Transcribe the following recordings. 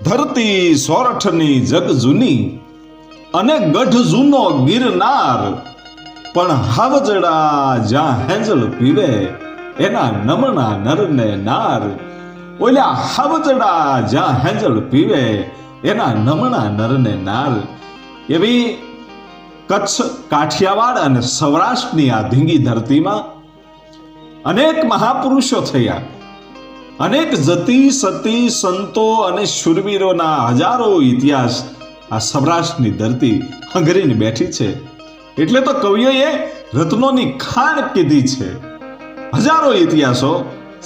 ધરતી સોરઠની જગ જૂની અને ગઢ જૂનો ગિરનાર, પણ હાવજડા જ્યાં હેંજલ પીવે એના નમણા નરને નાર. ઓલ્યા હાવજડા જ્યાં હેંજલ પીવે એના નમણા નરને નાર. એવી કચ્છ, કાઠિયાવાડ અને સૌરાષ્ટ્રની આ ધીંગી ધરતીમાં અનેક મહાપુરુષો થયા. અનેક જતી સતી સંતો અને શૂરવીરોના હજારો ઇતિહાસ આ સૌરાષ્ટ્રની ધરતી હંગરીને બેઠી છે. એટલે તો કવિઓએ રત્નોની ખાણ કીધી છે. હજારો ઇતિહાસો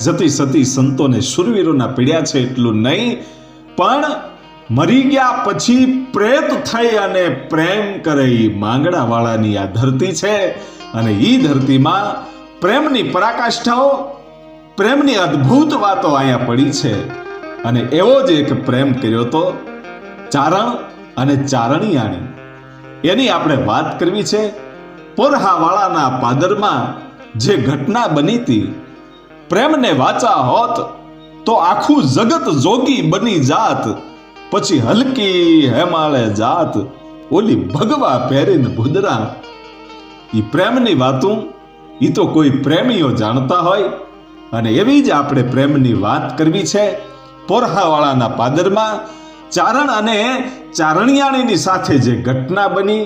જતી સતી સંતોને શૂરવીરોના પીડ્યા છે. એટલું નહીં, પણ મરી ગયા પછી પ્રેત થઈ અને પ્રેમ કરે એ માંગડા વાળાની આ ધરતી છે. અને એ ધરતીમાં પ્રેમની પરાકાષ્ઠાઓ, પ્રેમની અદ્ભુત વાતો અહીંયા પડી છે. અને એવો જ એક પ્રેમ કર્યો તો ચારણ અને ચારણિયાણી, એની આપણે વાત કરવી છે. પોરહાવાળાના પાદરમાં જે ઘટના બની હતી, પ્રેમને વાચા હોત તો આખું જગત જોગી બની જાત. પછી હલકી હેમાળે જાત, ઓલી ભગવા પહેરીને ભૂદરા. ઈ પ્રેમની વાતું ઈ તો કોઈ પ્રેમીઓ જાણતા હોય. અને એવી જ આપણે પ્રેમની વાત કરવી છે. પોરહાવાળાના પાદરમાં ચારણ અને ચારણિયાણીની સાથે જે ઘટના બની,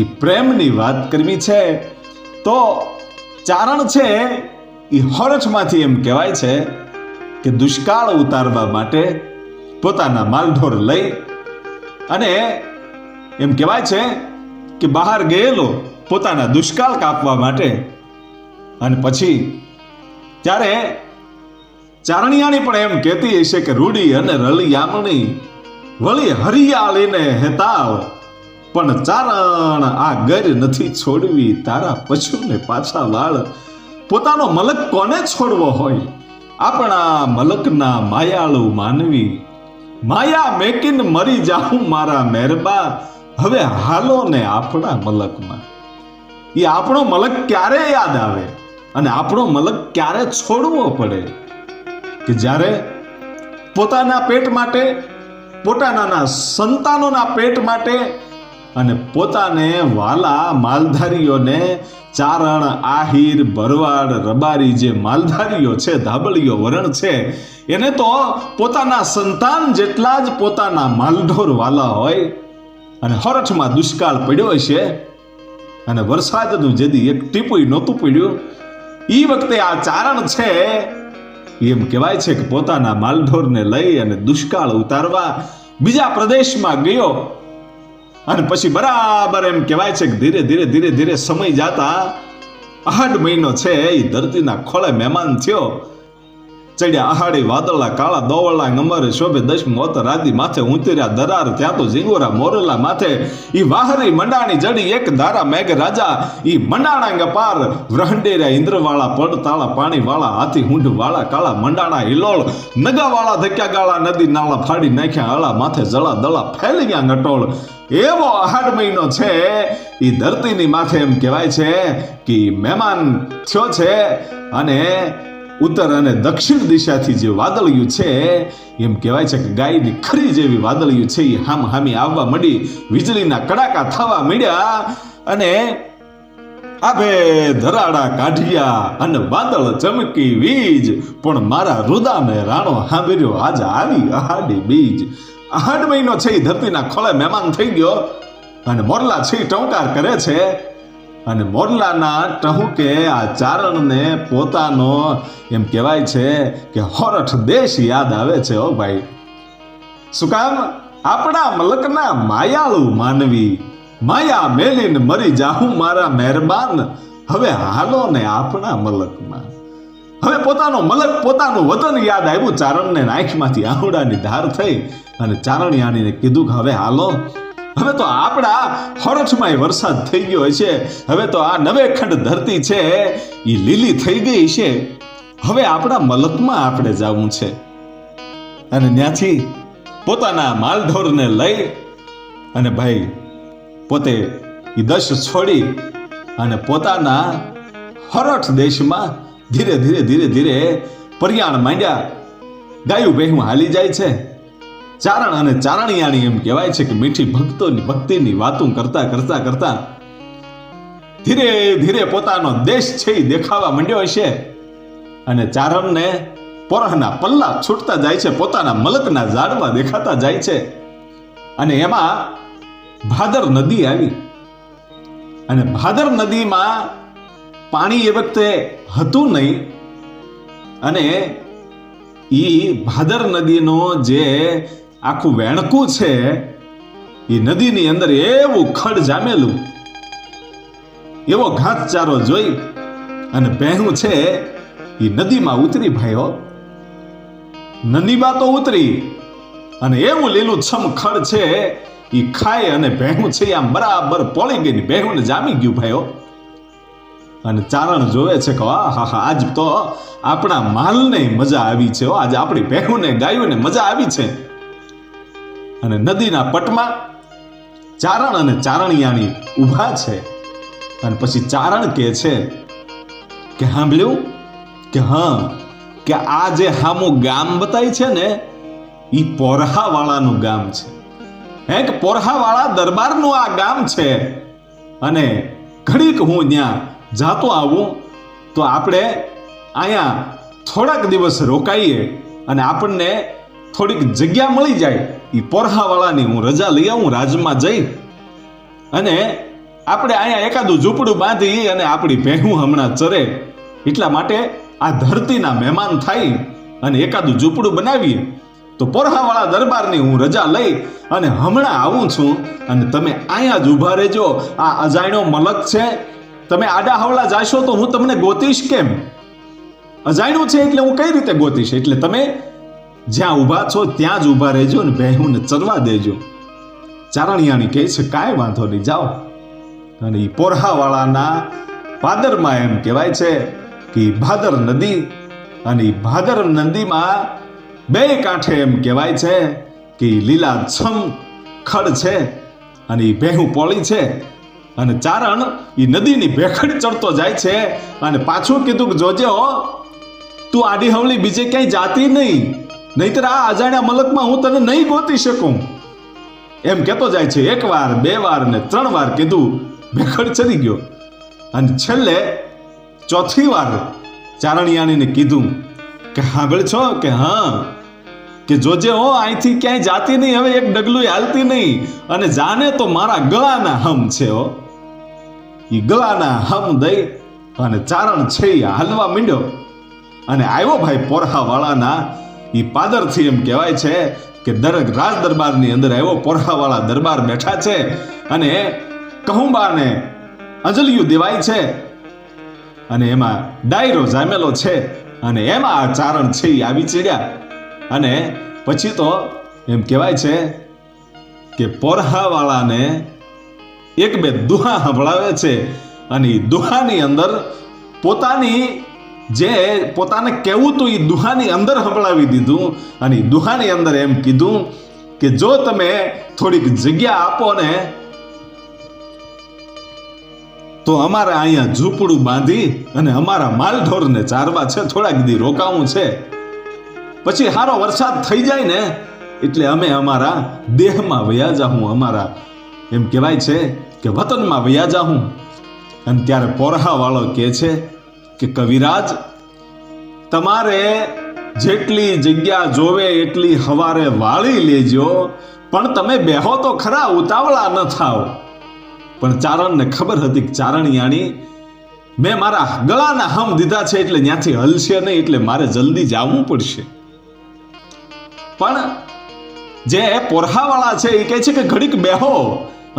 એ પ્રેમની વાત કરવી છે. તો ચારણ છે એ હોરઠમાંથી એમ કહેવાય છે કે દુષ્કાળ ઉતારવા માટે પોતાના માલઢોર લઈ અને એમ કહેવાય છે કે બહાર ગયેલો પોતાના દુષ્કાળ કાપવા માટે. અને પછી ત્યારે ચારણિયાણી પણ એમ કહેતી હશે કે રૂડી અને રળિયામણી વળી હરિયાળીને હેતાળ, પણ ચારણ આ ગર નથી છોડવી તારા પશુને પાછા વાળ. પોતાનો મલક કોને છોડવો હોય? આપણા મલકના માયાળુ માનવી. માયા મેકીને મરી જાઉં મારા મહેરબા, હવે હાલો ને આપણા મલકમાં. એ આપણો મલક ક્યારે યાદ આવે અને આપણો મલક ક્યારે છોડવો પડે? કે જ્યારે પોતાના પેટ માટે, પોતાના સંતાનોના પેટ માટે અને પોતાને વાલા માલધારીઓને, ચારણ, આહીર, ભરવાડ, રબારી જે માલધારીઓ છે, ધાબળીઓ વરણ છે, એને તો પોતાના સંતાન જેટલા જ પોતાના માલઢોર વાલા હોય. અને હોરઠમાં દુષ્કાળ પડ્યો છે અને વરસાદનું જેદી એક ટીપું નહોતું પડ્યું, એ વખતે આ ચારણ છે એમ કહેવાય છે કે પોતાના માલઢોરને લઈ અને દુષ્કાળ ઉતારવા બીજા પ્રદેશમાં ગયો. અને પછી બરાબર એમ કહેવાય છે કે ધીરે ધીરે ધીરે ધીરે સમય જાતા આહાડ મહિનો છે એ ધરતીના ખોળે મહેમાન થયો. ચડ્યા આહાડી વાદળા, કાળા દોવળા ગમર શોભે દશ મોત રાદી માથે ઉતર્યા દરાર, ત્યાં તો ઝીંગોરા મોરલા માથે ઈ વાહરી મંડાણી જડી એક ધારા મેઘ રાજા. ઈ મંડાણા ગપાર વ્રહંડેરા ઇન્દ્રવાળા, પડતાળા પાણીવાળા, હાથી હુંઢ વાળા, કાળા મંડાણા હિલોળ, નગાવાળા ધક્યા ગાળા, નદી નાળા ફાડી નાખ્યા આળા, માથે જળા દળા ફેલી ગયા ngટોળ. એવો આહાડ મહિનો છે એ ધરતીની માથે એમ કહેવાય છે કે મહેમાન થયો છે. અને ઉત્તર અને દક્ષિણ દિશાથી જે વાદળિયું છે એમ કહેવાય છે કે ગાયની ખરી જેવી વાદળિયું છે એ હામ હામી આવવા માંડી, વીજળીના કડાકા થવા માંડ્યા. અને આભે ધરાડા કાઢ્યા અને વાદળ ચમકી વીજ, પણ મારા રુદાને રાણો હાંભર્યો આજ આવી આહાડી બીજ. આહાડ મહિનો છે એ ધરતીના ખોળે મહેમાન થઈ ગયો. અને મોરલા છે ટંકાર કરે છે. અને મોરલાના ટહુકે આ ચારણને પોતાનો એમ કહેવાય છે કે હોરઠ દેશ યાદ આવે છે. ઓ ભાઈ, શું કામ? આપણા મલકના માયાળુ માનવી. માયા મેલીને મરી જાહું મારા મહેરબાન, હવે હાલો ને આપણા મલકમાં. હવે પોતાનો મલક, પોતાનું વતન યાદ આવ્યું ચારણને. આંખમાંથી આહુડાની ધાર થઈ અને ચારણિયાણીને કીધું કે હવે હાલો, હવે તો આપણા હોરઠમાં વરસાદ થઈ ગયો છે. હવે તો આ નવેખંડ ધરતી છે એ લીલી થઈ ગઈ છે. હવે આપણા મલકમાં આપણે જવું છે. અને ત્યાંથી પોતાના માલઢોરને લઈ અને ભાઈ પોતે એ દશ છોડી અને પોતાના હોરઠ દેશમાં ધીરે ધીરે ધીરે ધીરે પર્યાણ માંડ્યા. ગાયું ભેહું હાલી જાય છે. ચારણ અને ચારણિયાણી એમ કહેવાય છે કે મીઠી ભક્તિની વાતો કરતા કરતા કરતા ધીરે ધીરે પોતાનો દેશ છે એ દેખાવા માંડ્યો હશે અને ચારણને પોરહના પલ્લા છૂટતા જાય છે, પોતાના મલકના ઝાડમાં દેખાતા જાય છે. અને એમાં ભાદર નદી આવી અને ભાદર નદીમાં પાણી એ વખતે હતું નહીં અને ઈ ભાદર નદીનો જે આખું વેણકું છે એ નદીની અંદર એવું ખડ જામેલું, એવો ઘાસચારો જોઈ અને બહેનું છે એ નદીમાં ઉતરી ભાઈઓ, નદીમાં તો ઉતરી અને એવું લીલું છમ ખડ છે એ ખાય અને બહેનું છે આમ બરાબર પોળી ગઈ, બહેનું જામી ગયું ભાઈઓ. અને ચારણ જોવે છે કે હા આજ તો આપણા માલને મજા આવી છે, આજ આપણી બહેનોને ગાયોને મજા આવી છે. અને નદીના પટમાં ચારણ અને ચારણિયાણી ઊભા છે અને પછી ચારણ કહે છે કે સાંભળ્યું કે હા કે આ જે હામું ગામ બતાય છે ને એ પોરહાવાળાનું ગામ છે, હે કે પોરહાવાળા દરબારનું આ ગામ છે. અને ઘડીક હું ત્યાં જાતો આવું તો આપણે અહીંયા થોડાક દિવસ રોકાઈએ અને આપણને થોડીક જગ્યા મળી જાય, એ પોરહાવાળાની હું રજા લઈ આવું રાજમાં જઈ અને આપણે અહીંયા એકાદું ઝૂંપડું બાંધી અને આપણી ભેહું હમણાં ચરે, એટલા માટે આ ધરતીના મહેમાન થાય અને એકાદું ઝૂંપડું બનાવીએ. તો પોરહાવાળા દરબારની હું રજા લઈ અને હમણાં આવું છું અને તમે અહીંયા જ ઊભા રહેજો. આ અજાણ્યો મલક છે, તમે આડા હવળા જાશો તો હું તમને ગોતીશ કેમ? અજાણ્યું છે એટલે હું કઈ રીતે ગોતીશ? એટલે તમે જ્યાં ઊભા છો ત્યાં જ ઊભા રહેજો અને બહેનોને ચરવા દેજો. ચારણિયાણી કહે છે કાંઈ વાંધો નહીં, જાઓ. અને એ પોરહાવાળાના ભાદરમાં એમ કહેવાય છે કે ભાદર નદી, અને એ ભાદર નદીમાં બે કાંઠે એમ કહેવાય છે કે લીલા છમ ખડ છે અને એ ભેહું પોળી છે. અને ચારણ એ નદીની ભેખડ ચડતો જાય છે અને પાછું કીધું કે જોજે હો, તું આડી હવળી બીજે ક્યાંય જાતી નહીં, નહીતર આ અજાણ્યા મલકમાં હું તને નહીં ગોતી શકું. એમ કહેતો જાય છે. 1 વાર 2 વાર ને 3 વાર કીધું, ભેખડ ચડી ગયો. અને છેલ્લે 4થી વાર ચારણિયાણીને કીધું કે સાંભળ છો કે હા કે જોજે હો, અહીંથી ક્યાંય જાતી નહીં, હવે એક ડગલું હાલતી નહીં, અને જાને તો મારા ગળાના હમ છે હો. એ ગળાના હમ દઈ અને ચારણ છે એ હાલવા માંડ્યો અને આવ્યો ભાઈ પોરહાવાળાના એ પાદરથી. એમ કહેવાય છે કે દરેક રાજ દરબારની અંદર આવ્યો. પોરહાવાળા દરબાર બેઠા છે અને કહુંબાને અંજલિયું દેવાય છે અને એમાં ડાયરો જામેલો છે અને એમાં આ ચારણ છે એ આવી ચડ્યા. અને પછી તો એમ કહેવાય છે કે પોરહાવાળાને 1-2 દુહા સંભળાવે છે અને એ દુહાની અંદર પોતાને કહેવું તો એ દુહાની અંદર સંભળાવી દીધું. અને એ દુહાની અંદર એમ કીધું કે જો તમે થોડીક જગ્યા આપો ને તો અમારે અહીંયા ઝૂંપડું બાંધી અને અમારા માલઢોરને ચારવા છે, થોડાક દી રોકાવું છે, પછી સારો વરસાદ થઈ જાય ને એટલે અમે અમારા દેહમાં વયા જાહું, અમારા એમ કહેવાય છે કે વતનમાં વયા જાહું. અને ત્યારે પોરહાવાળો કહે છે કે કવિરાજ, તમારે જેટલી જગ્યા જોવે એટલી હવારે વાળી લેજો, પણ તમે બેહો તો ખરા, ઉતાવળા ન થાવ. પણ ચારણને ખબર હતી કે ચારણિયાણી મેં મારા ગળાના હમ દીધા છે એટલે ત્યાંથી હલશે નહીં, એટલે મારે જલ્દી જવું પડશે. પણ જે પોરહાવાળા છે એ કહે છે કે ઘડીક બેહો,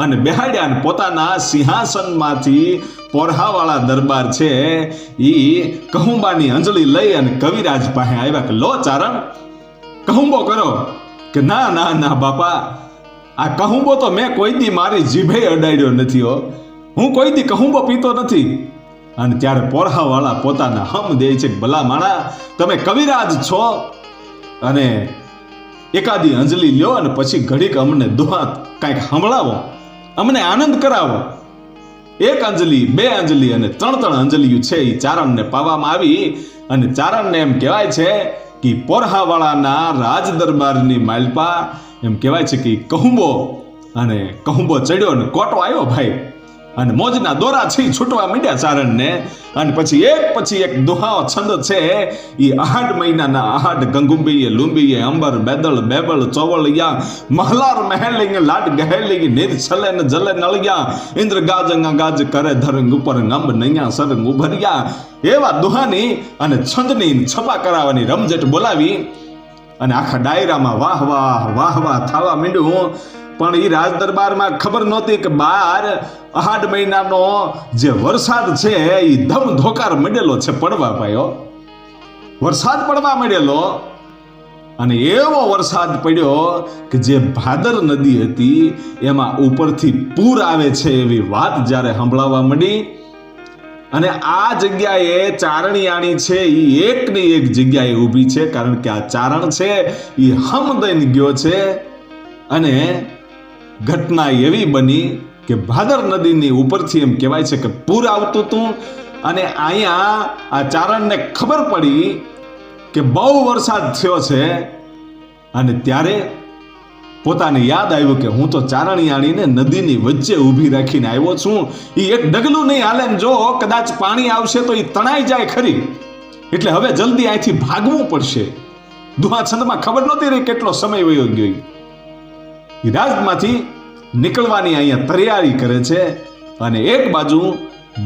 અને બેહાડ્યા અને પોતાના સિંહાસનમાંથી પોરહાવાળા દરબાર છે એ કહુંબાની અંજલિ લઈ અને કવિરાજ પાસે આવ્યા કે લો ચારણ, કહુંબો કરો. કે ના ના ના બાપા, આ કહુંબો તો મેં કોઈ દી મારી જીભે અડાડ્યો નથી હો, હું કોઈ દી કહુંબો પીતો નથી. અને ત્યારે પોરહાવાળા પોતાના હમ દે છે કે ભલા માણા, તમે કવિરાજ છો અને એકાદી અંજલિ લ્યો અને પછી ઘડીક અમને દુહા કાંઈક સંભળાવો, અમને આનંદ કરાવો. 1 અંજલિ 2 અંજલિ અને 3 અંજલિયું છે એ ચારણને પાવામાં આવી. અને ચારણને એમ કહેવાય છે કે પોરહાવાળાના રાજ દરબારની માલપા એમ કહેવાય છે કે કહુંબો ચડ્યો ને કોટો આવ્યો ભાઈ, અને મોજના દોરા છે છૂટવા માંડ્યા ચારણને. અને પછી એક દુહાઓ છંદ છે, એ 8 મહિનાના 8 ગંગુંબીએ લુંબીએ અંબર બેદળ બેબળ ચોવળિયા મહલાર મહેલિંગ લાડ ગહેલિંગ નીર છલે ને જલે નળિયા ઇન્દ્ર ગાજંગા ગાજ કરે ધરંગ ઉપર અંબ નૈયા સરંગ ઉભરિયા. એવા દુહાની અને છંદની છપા કરાવવાની રમઝટ બોલાવી અને આખા ડાયરામાં વાહ વાહ વાહ વાહ થવા માંડ્યું. પણ એ રાજ દરબારમાં ખબર નહોતી કે 8 મહિનાનો જે વરસાદ છે એ ધમ ધોકાર મળેલો છે પડવા પાયો, વરસાદ પડવા મળેલો. અને એવો વરસાદ પડ્યો કે જે ભાદર નદી હતી એમાં ઉપરથી પૂર આવે છે એવી વાત જ્યારે સંભળાવા માંડી. અને આ જગ્યાએ ચારણિયાણી છે એ એકની એક જગ્યાએ ઊભી છે, કારણ કે આ ચારણ છે એ હમ દઈને ગયો છે. અને ઘટના એવી બની કે ભાદર નદીની ઉપરથી એમ કહેવાય છે કે પૂર આવતું હતું. અને અહીંયા આ ચારણને ખબર પડી કે બહુ વરસાદ થયો છે. અને ત્યારે પોતાને યાદ આવ્યું કે હું તો ચારણિયાણીને નદીની વચ્ચે ઊભી રાખીને આવ્યો છું, એ એક ડગલું નહીં હાલે ને જો કદાચ પાણી આવશે તો એ તણાઈ જાય ખરી, એટલે હવે જલ્દી અહીંથી ભાગવું પડશે. દુહા છંદમાં ખબર નહોતી રહી કેટલો સમય વયો ગયો. રાજમાંથી નીકળવાની અહીંયા તૈયારી કરે છે. અને એક બાજુ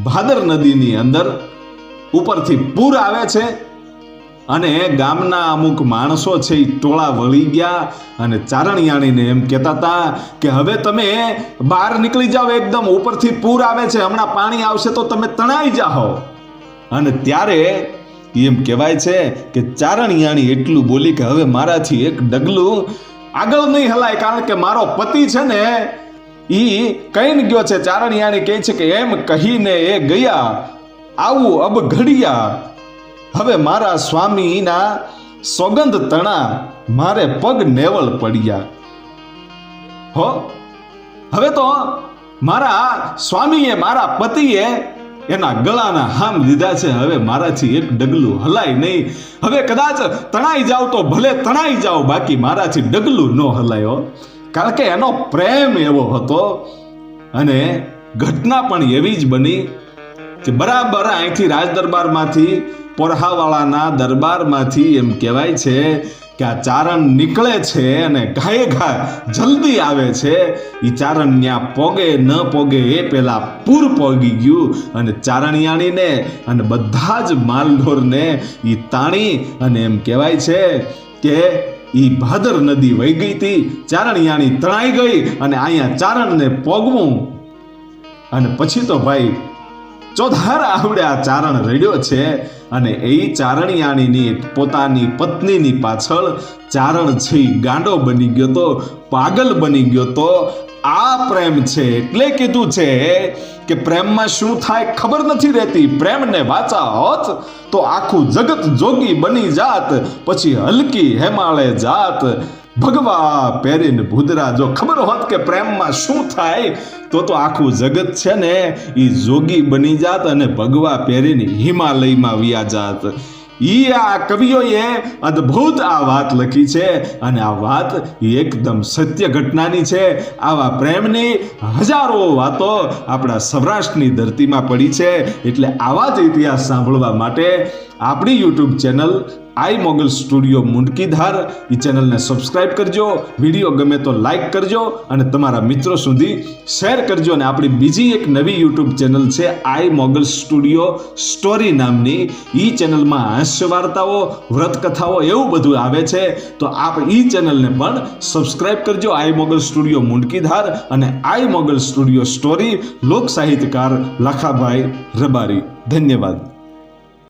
ભાદર નદીની અંદર ઉપરથી પૂર આવે છે. અને ગામના અમુક માણસો છે એ ટોળા વળી ગયા અને ચારણિયાણીને એમ કહેતા હતા કે હવે તમે બહાર નીકળી જાઓ, એકદમ ઉપરથી પૂર આવે છે, હમણાં પાણી આવશે તો તમે તણાઈ જાઓ. અને ત્યારે એમ કહેવાય છે કે ચારણિયાણી એટલું બોલી કે હવે મારાથી એક ડગલું આગળ નહીં હલાય, કારણ કે મારો પતિ છે ને ઈ કહીને ગયો છે. ચારણિયાણી કહે છે કે એમ કહીને એ ગયા આવું અબ ઘડિયા, હવે મારા સ્વામીના સોગંદ તણા મારે પગ નેવળ પડ્યા. હો, હવે તો મારા સ્વામીએ મારા પતિએ એના ગળાના હામ લીધા છે, હવે મારાથી એક ડગલું હલાય નહીં. હવે કદાચ તણાઈ જાવ તો ભલે તણાઈ જાવ, બાકી મારાથી ડગલું ન હલાયો, કારણ કે એનો પ્રેમ એવો હતો. અને ઘટના પણ એવી જ બની કે બરાબર અહીંથી રાજ દરબારમાંથી પોરહાવાળાના દરબારમાંથી એમ કહેવાય છે કે આ ચારણ નીકળે છે અને ઘાએ ઘા જલ્દી આવે છે. એ ચારણ ત્યાં પોગે ન પોગે એ પેલા પૂર પોગી ગયું અને ચારણિયાણીને અને બધા જ માલઢોરને એ તાણી અને એમ કહેવાય છે કે એ ભાદર નદી વહી ગઈ હતી. ચારણિયાણી તણાઈ ગઈ અને અહીંયા ચારણને પોગવું. અને પછી તો ભાઈ ચોધાર આવડે આ ચારણ રડ્યો છે. અને એ ચારણિયાણીની પોતાની પત્નીની પાછળ ચારણ છે ગાંડો બની ગયો તો, પાગલ બની ગયો તો. આ પ્રેમ છે એટલે કીધું છે કે પ્રેમમાં શું થાય ખબર નથી રહેતી. પ્રેમને વાચા હોત તો આખું જગત જોગી બની જાત, પછી હલકી હેમાળે જાત ભગવા પહેરીને ભૂદરા. જો ખબર હોત કે પ્રેમમાં શું થાય તો આખું જગત છે ને એ જોગી બની જાત અને ભગવા પહેરીને હિમાલયમાં વ્યા જાત. આ કવિઓએ અદ્ભુત આ વાત લખી છે અને આ વાત એકદમ સત્ય ઘટનાની છે. આવા પ્રેમની હજારો વાતો આપણા સૌરાષ્ટ્રની ધરતીમાં પડી છે. એટલે આવા જ ઇતિહાસ સાંભળવા માટે આપણી યુટ્યુબ ચેનલ આઈ મોગલ સ્ટુડિયો મુંડકીધાર એ ચેનલને સબસ્ક્રાઇબ કરજો. વિડીયો ગમે તો લાઈક કરજો અને તમારા મિત્રો સુધી શેર કરજો. અને આપણી બીજી એક નવી યુટ્યુબ ચેનલ છે આઈ મોગલ સ્ટુડિયો સ્ટોરી નામની. એ ચેનલમાં હાસ્ય વાર્તાઓ, વ્રત કથાઓ એવું બધું આવે છે. તો આપ એ ચેનલને પણ સબસ્ક્રાઇબ કરજો. આઈ મોગલ સ્ટુડિયો મુંડકીધાર અને આઈ મોગલ સ્ટુડિયો સ્ટોરી. લોક સાહિત્યકાર લાખાભાઈ રબારી. ધન્યવાદ.